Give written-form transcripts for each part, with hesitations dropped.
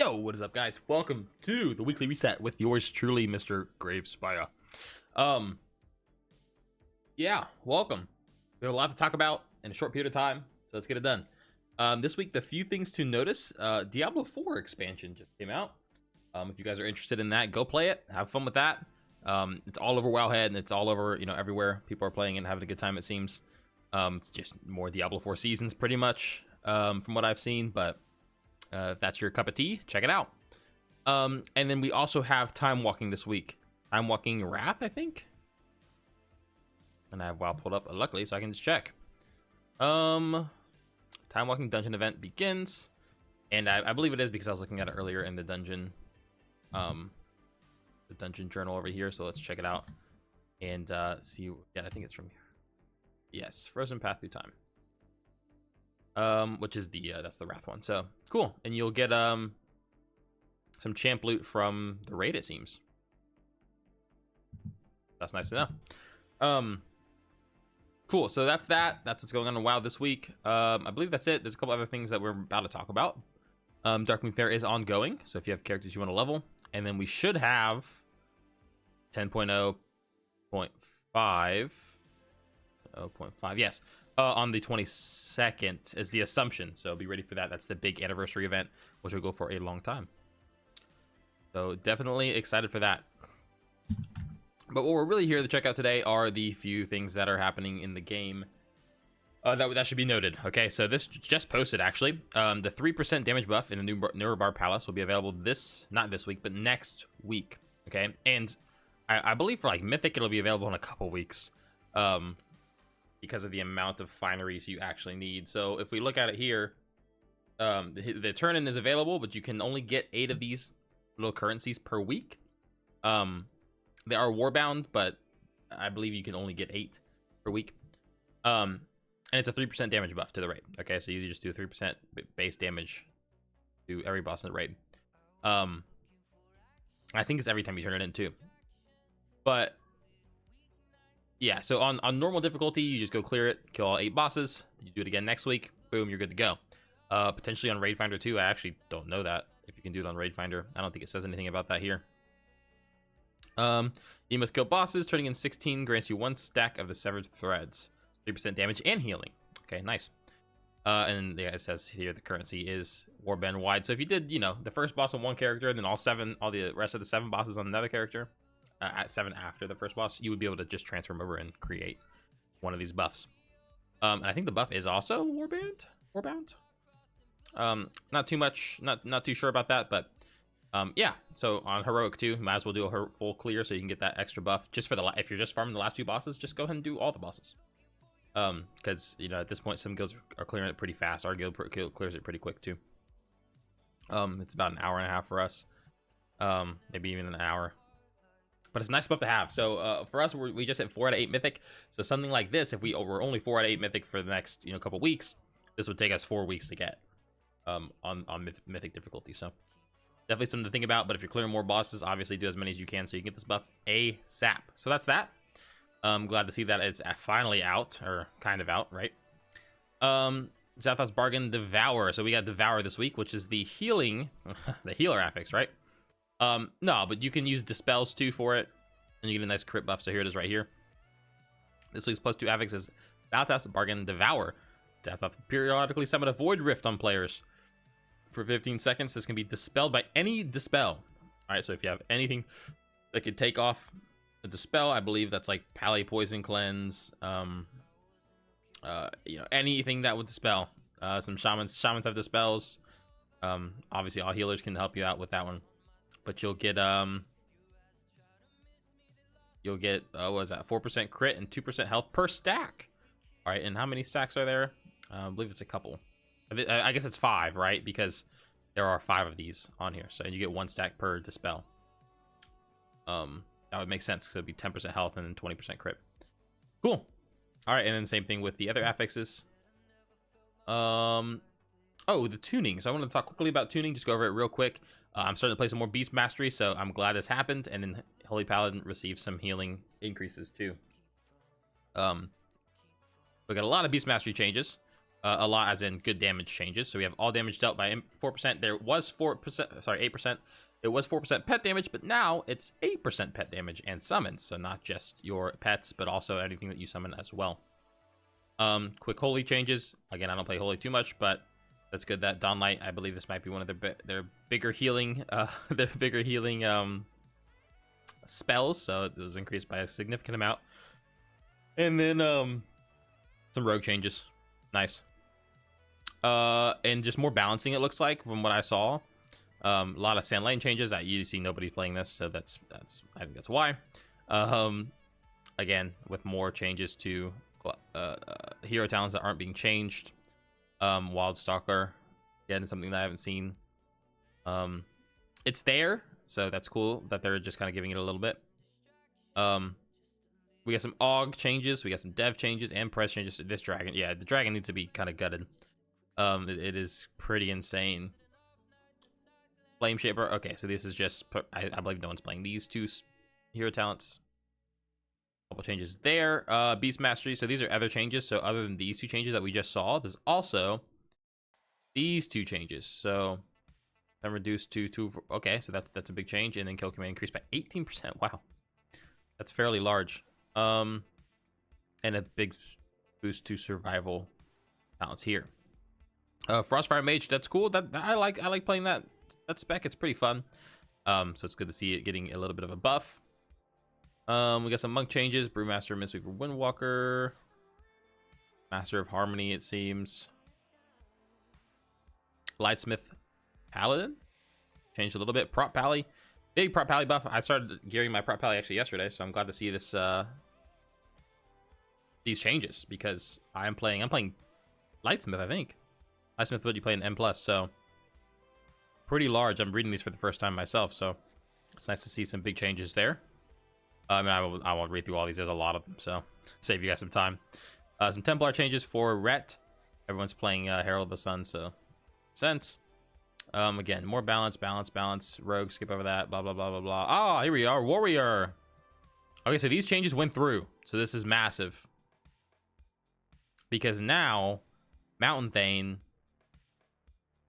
Yo, what is up, guys? Welcome to the weekly reset with yours truly, Mr. Gravespire. Yeah, welcome. We have a lot to talk about in a short period of time, so let's get it done. This week, the few things to notice: Diablo 4 expansion just came out. If you guys are interested in that, go play it. Have fun with that. It's all over WoWhead and it's all over, everywhere. People are playing and having a good time. It seems. It's just more Diablo 4 seasons, pretty much, from what I've seen, but. If that's your cup of tea, check it out. And then we also have Time Walking this week. Time Walking Wrath, I think. And I have WoW pulled up, luckily, so I can just check. Time Walking Dungeon event begins. And I believe it is because I was looking at it earlier in the dungeon journal over here. So let's check it out and see. Yeah, I think it's from here. Yes, Frozen Path Through Time. Which is the that's the Wrath one. So cool, and you'll get some champ loot from the raid, it seems. That's nice to know. Cool, so that's what's going on in WoW this week. I believe that's it. There's a couple other things that we're about to talk about. Darkwing Fair is ongoing, so if you have characters you want to level, and then we should have 10.0.5 yes, on the 22nd is the assumption, so be ready for that. That's the big anniversary event, which will go for a long time, so definitely excited for that. But what we're really here to check out today are the few things that are happening in the game that should be noted. Okay, so this just posted, actually. The 3% damage buff in the new Nerub-ar Palace will be available not this week, but next week. Okay, and I believe for like Mythic it'll be available in a couple weeks, because of the amount of fineries you actually need. So if we look at it here, the turn-in is available, but you can only get 8 of these little currencies per week. They are warbound, but I believe you can only get 8 per week. And it's a 3% damage buff to the raid. Okay, so you just do 3% base damage to every boss in the raid. I think it's every time you turn it in too. But yeah, so on normal difficulty, you just go clear it, kill all 8 bosses. You do it again next week, boom, you're good to go. Potentially on Raid Finder too. I actually don't know that if you can do it on Raid Finder. I don't think it says anything about that here. You must kill bosses. Turning in 16 grants you 1 stack of the severed threads, 3% damage and healing. Okay, nice. And yeah, it says here the currency is warband wide. So if you did, the first boss on one character, and then all the rest of the 7 bosses on another character, at 7 after the first boss, you would be able to just transfer them over and create one of these buffs. And I think the buff is also warbound. Not too much, not too sure about that, but yeah. So on heroic too, you might as well do a full clear so you can get that extra buff. Just for if you're just farming the last 2 bosses, just go ahead and do all the bosses. Because at this point some guilds are clearing it pretty fast. Our guild clears it pretty quick too. It's about an hour and a half for us, maybe even an hour. But it's a nice buff to have. So for us, we just hit 4 out of 8 mythic. So something like this, if we're only 4 out of 8 mythic for the next couple weeks, this would take us 4 weeks to get on mythic difficulty. So definitely something to think about. But if you're clearing more bosses, obviously do as many as you can so you can get this buff ASAP. So that's that. I'm glad to see that it's finally out, or kind of out, right? Zathoth's Bargain Devour. So we got Devour this week, which is the healing, the healer affix, right? No, but you can use dispels too for it, and you get a nice crit buff. So here it is right here. This week's +2 affix is Zathoth's Bargain Devour. Zathoth periodically summon a void rift on players for 15 seconds. This can be dispelled by any dispel. All right, so if you have anything that could take off a dispel, I believe that's like Pally Poison Cleanse, anything that would dispel. Some shamans have dispels. Obviously all healers can help you out with that one. But you'll get what is that, 4% crit and 2% health per stack. All right, and how many stacks are there? I believe it's a couple. I guess it's 5, right? Because there are 5 of these on here, so you get 1 stack per dispel. That would make sense because it'd be 10% health and then 20% crit. Cool. All right, and then same thing with the other affixes. Oh, the tuning. So I want to talk quickly about tuning. Just go over it real quick. I'm starting to play some more Beast Mastery, so I'm glad this happened. And then Holy Paladin received some healing increases too. We got a lot of Beast Mastery changes. a lot as in good damage changes. So we have all damage dealt by 4%. There was 4%, sorry, 8%. It was 4% pet damage, but now it's 8% pet damage and summons. So not just your pets, but also anything that you summon as well. Quick holy changes. Again, I don't play holy too much, but that's good. That Dawnlight, I believe this might be one of their bigger healing, spells. So it was increased by a significant amount. And then some rogue changes. Nice. And just more balancing, it looks like, from what I saw. A lot of sand lane changes. You see nobody playing this, so that's I think that's why. Again, with more changes to hero talents that aren't being changed. Wild Stalker, again, something that I haven't seen. It's there, so that's cool that they're just kind of giving it a little bit. We got some AUG changes, we got some dev changes, and press changes to this dragon. Yeah, the dragon needs to be kind of gutted. It is pretty insane. Flame Shaper. Okay, so this is just, I believe no one's playing these two hero talents. Couple changes there. Beast Mastery. So these are other changes. So other than these two changes that we just saw, there's also these two changes. So then reduced to 2. Okay, so that's a big change. And then kill command increased by 18%. Wow, that's fairly large. And a big boost to survival talents here. Frostfire Mage. That's cool. That I like playing that spec. It's pretty fun. So it's good to see it getting a little bit of a buff. We got some monk changes. Brewmaster, Mistweaver, Windwalker, Master of Harmony, it seems. Lightsmith Paladin changed a little bit. Prop Pally, big Prop Pally buff. I started gearing my Prop Pally actually yesterday, so I'm glad to see this these changes, because I'm playing Lightsmith. I think Lightsmith would you play in M+, so pretty large. I'm reading these for the first time myself, so it's nice to see some big changes there. I mean, I won't read through all these. There's a lot of them, so save you guys some time. Some Templar changes for Ret. Everyone's playing Herald of the Sun, so sense. Again, more balance. Rogue, skip over that. Blah, blah, blah, blah, blah. Ah, here we are. Warrior. Okay, so these changes went through. So this is massive. Because now, Mountain Thane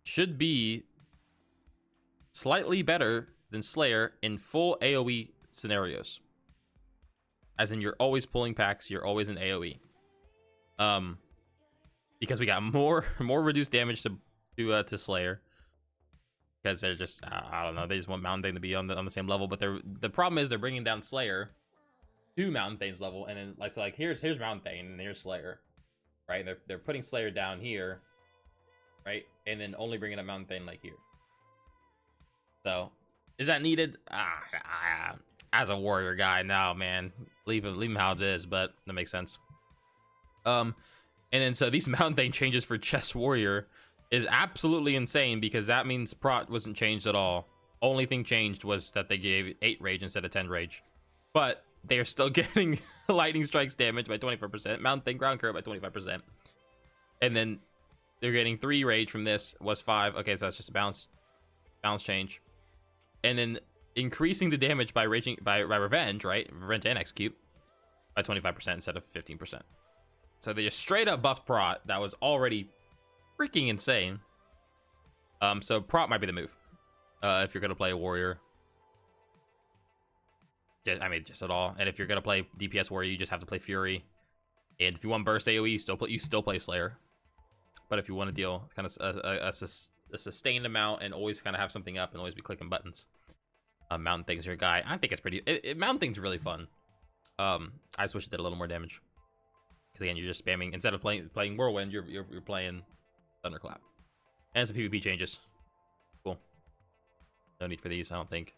should be slightly better than Slayer in full AoE scenarios. As in, you're always pulling packs, you're always in AoE. Because we got more reduced damage to Slayer. Because they're just, I don't know, they just want Mountain Thane to be on the same level. But the problem is they're bringing down Slayer to Mountain Thane's level, and then like here's Mountain Thane and here's Slayer, right? They're putting Slayer down here, right? And then only bringing up Mountain Thane like here. So is that needed? As a warrior guy, no, man, leave him how it is. But that makes sense. And then so these Mountain Thane changes for Chess Warrior is absolutely insane, because that means Prot wasn't changed at all. Only thing changed was that they gave 8 rage instead of 10 rage, but they are still getting lightning strikes damage by 24%, Mountain Thane ground current by 25%, and then they're getting 3 rage from this. Was 5. Okay, so that's just a balance change, and then increasing the damage by revenge, right? Revenge and execute by 25% instead of 15%. So they just straight up buffed Prot that was already freaking insane. So Prot might be the move if you're gonna play a warrior. Just at all. And if you're gonna play DPS warrior, you just have to play Fury. And if you want burst AoE, you still play Slayer. But if you want to deal kind of a sustained amount and always kind of have something up and always be clicking buttons, Mountain Thane's your guy. I think it's pretty. Mountain Thane's really fun. I just wish it did a little more damage. Because again, you're just spamming instead of playing Whirlwind, you're playing Thunderclap. And some PvP changes. Cool. No need for these, I don't think.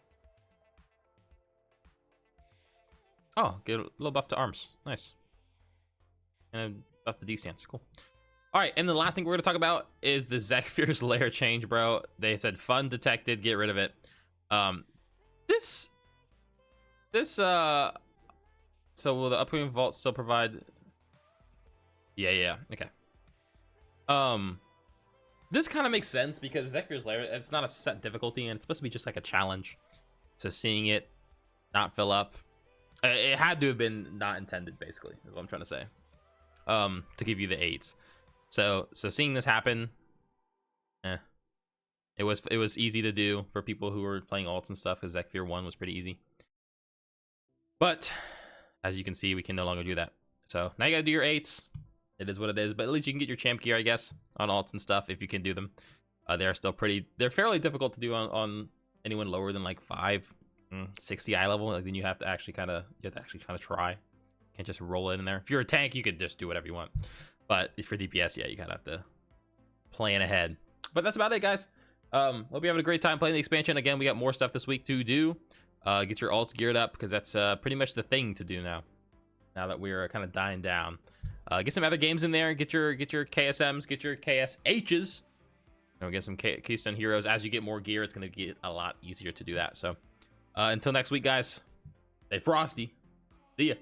Oh, get a little buff to arms. Nice. And buff the D stance. Cool. All right, and the last thing we're gonna talk about is the Zephyr's Lair change, bro. They said fun detected, get rid of it. So will the upcoming vault still provide? Yeah, okay. This kind of makes sense because Zephyr's Lair, it's not a set difficulty and it's supposed to be just like a challenge. So seeing it not fill up, it had to have been not intended, basically, is what I'm trying to say. To give you the 8s. So seeing this happen, it was easy to do for people who were playing alts and stuff, because Zekfear 1 was pretty easy. But as you can see, we can no longer do that. So now you gotta do your 8s. It is what it is, but at least you can get your champ gear, I guess, on alts and stuff if you can do them. They're fairly difficult to do on anyone lower than like 60 eye level. Like, then you have to actually kind of try. Can't just roll it in there. If you're a tank, you could just do whatever you want. But for DPS, yeah, you kind of have to plan ahead. But that's about it, guys. Hope you're having a great time playing the expansion. Again, we got more stuff this week to do. Get your alts geared up, because that's pretty much the thing to do now that we're kind of dying down. Get some other games in there. Get your KSMs, get your KSHs. Get some Keystone Heroes. As you get more gear, it's going to get a lot easier to do that. So until next week, guys, stay frosty. See ya.